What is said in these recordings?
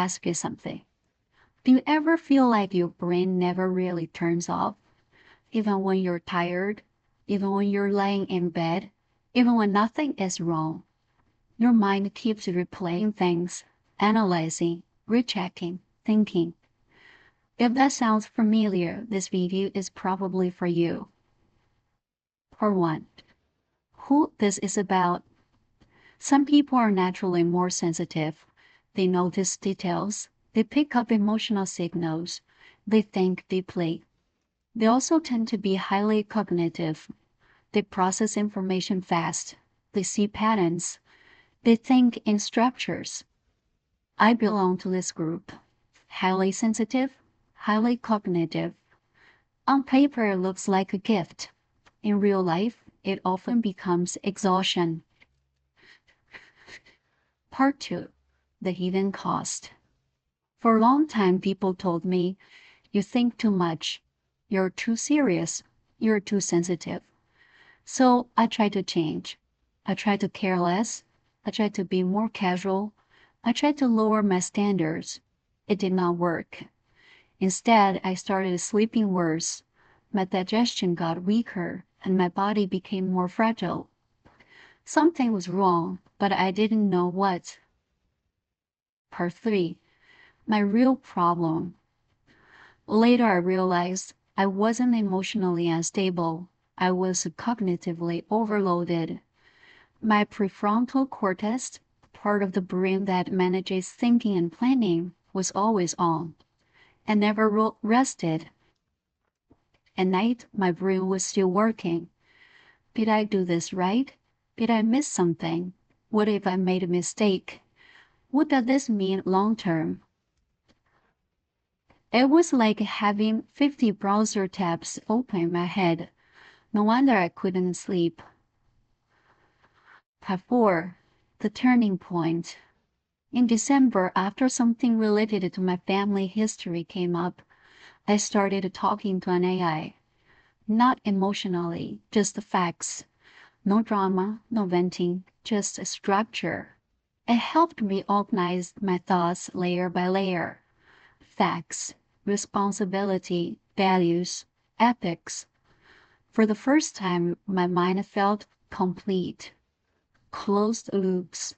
ask you something. Do you ever feel like your brain never really turns off? Even when you're tired, even when you're laying in bed, even when nothing is wrong, your mind keeps replaying things, analyzing, rechecking, thinking. If that sounds familiar, this video is probably for you. For one, who this is about. Some people are naturally more sensitive. They notice details. They pick up emotional signals. They think deeply. They also tend to be highly cognitive. They process information fast. They see patterns. They think in structures. I belong to this group. Highly sensitive, highly cognitive. On paper, it looks like a gift. In real life, it often becomes exhaustion. Part 2. The hidden cost. For a long time, people told me, you think too much. You're too serious. You're too sensitive. So I tried to change. I tried to care less. I tried to be more casual. I tried to lower my standards. It did not work. Instead, I started sleeping worse. My digestion got weaker and my body became more fragile. Something was wrong, but I didn't know what. Part 3. My real problem. Later, I realized I wasn't emotionally unstable. I was cognitively overloaded. My prefrontal cortex, part of the brain that manages thinking and planning, was always on. I never rested. At night, my brain was still working. Did I do this right? Did I miss something? What if I made a mistake? What does this mean long term? It was like having 50 browser tabs open in my head. No wonder I couldn't sleep. Part 4. The turning point. In December, after something related to my family history came up, I started talking to an AI. Not emotionally, just the facts. No drama, no venting, just a structure. It helped me organize my thoughts layer by layer. Facts, responsibility, values, ethics. For the first time, my mind felt complete. Closed loops.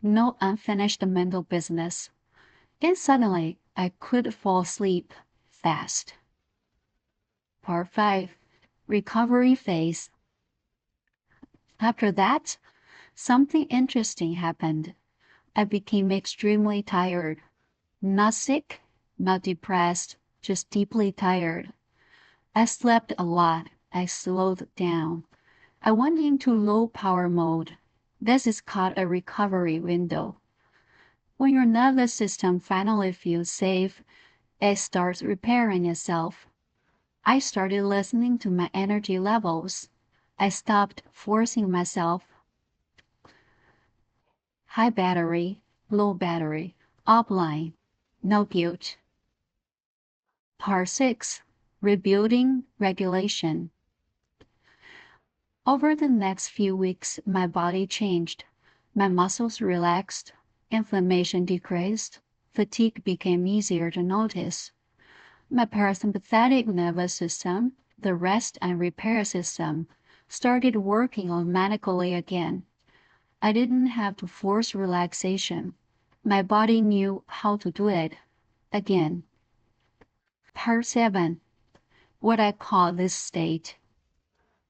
No unfinished mental business. And suddenly, I could fall asleep fast. Part 5. Recovery phase. After that, something interesting happened. I became extremely tired. Not sick, not depressed, just deeply tired. I slept a lot. I slowed down. I went into low power mode. This is called a recovery window. When your nervous system finally feels safe, it starts repairing itself. I started listening to my energy levels. I stopped forcing myself. High battery, low battery, offline, no guilt. Part 6. Rebuilding regulation. Over the next few weeks, my body changed. My muscles relaxed, inflammation decreased, fatigue became easier to notice. My parasympathetic nervous system, the rest and repair system, started working automatically again. I didn't have to force relaxation. My body knew how to do it again. Part 7. What I call this state.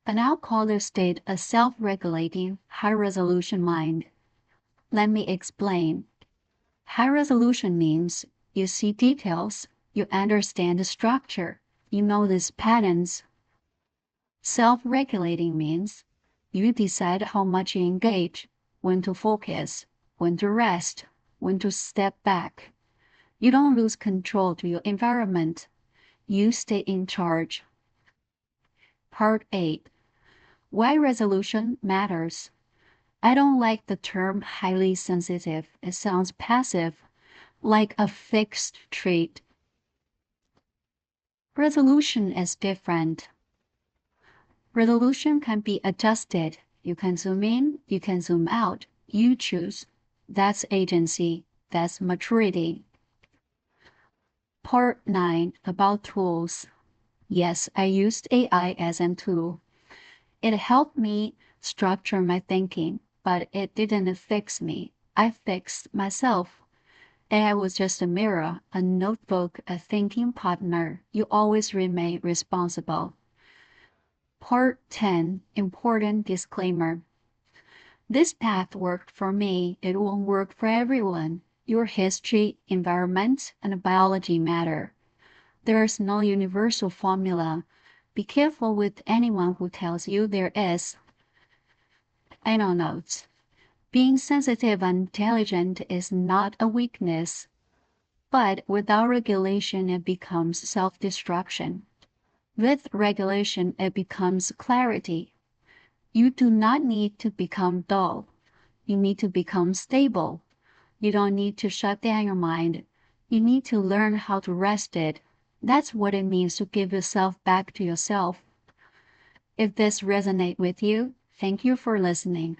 I now call this state a self-regulating, high-resolution mind. Let me explain. High-resolution means you see details, you understand the structure, you notice patterns. Self-regulating means you decide how much you engage, when to focus, when to rest, when to step back. You don't lose control to your environment. You stay in charge. Part 8. Why resolution matters. I don't like the term highly sensitive. It sounds passive, like a fixed trait. Resolution is different. Resolution can be adjusted. You can zoom in, you can zoom out. You choose. That's agency. That's maturity. Part 9 about tools. Yes, I used AI as a tool. It helped me structure my thinking, but it didn't fix me. I fixed myself. AI was just a mirror, a notebook, a thinking partner. You always remain responsible. Part 10 Important Disclaimer. This path worked for me. It won't work for everyone. Your history, environment, and biology matter. There's no universal formula. Be careful with anyone who tells you there is. Final notes. Being sensitive and intelligent is not a weakness, but without regulation, it becomes self-destruction. With regulation, it becomes clarity. You do not need to become dull. You need to become stable. You don't need to shut down your mind. You need to learn how to rest it. That's what it means to give yourself back to yourself. If this resonates with you, thank you for listening.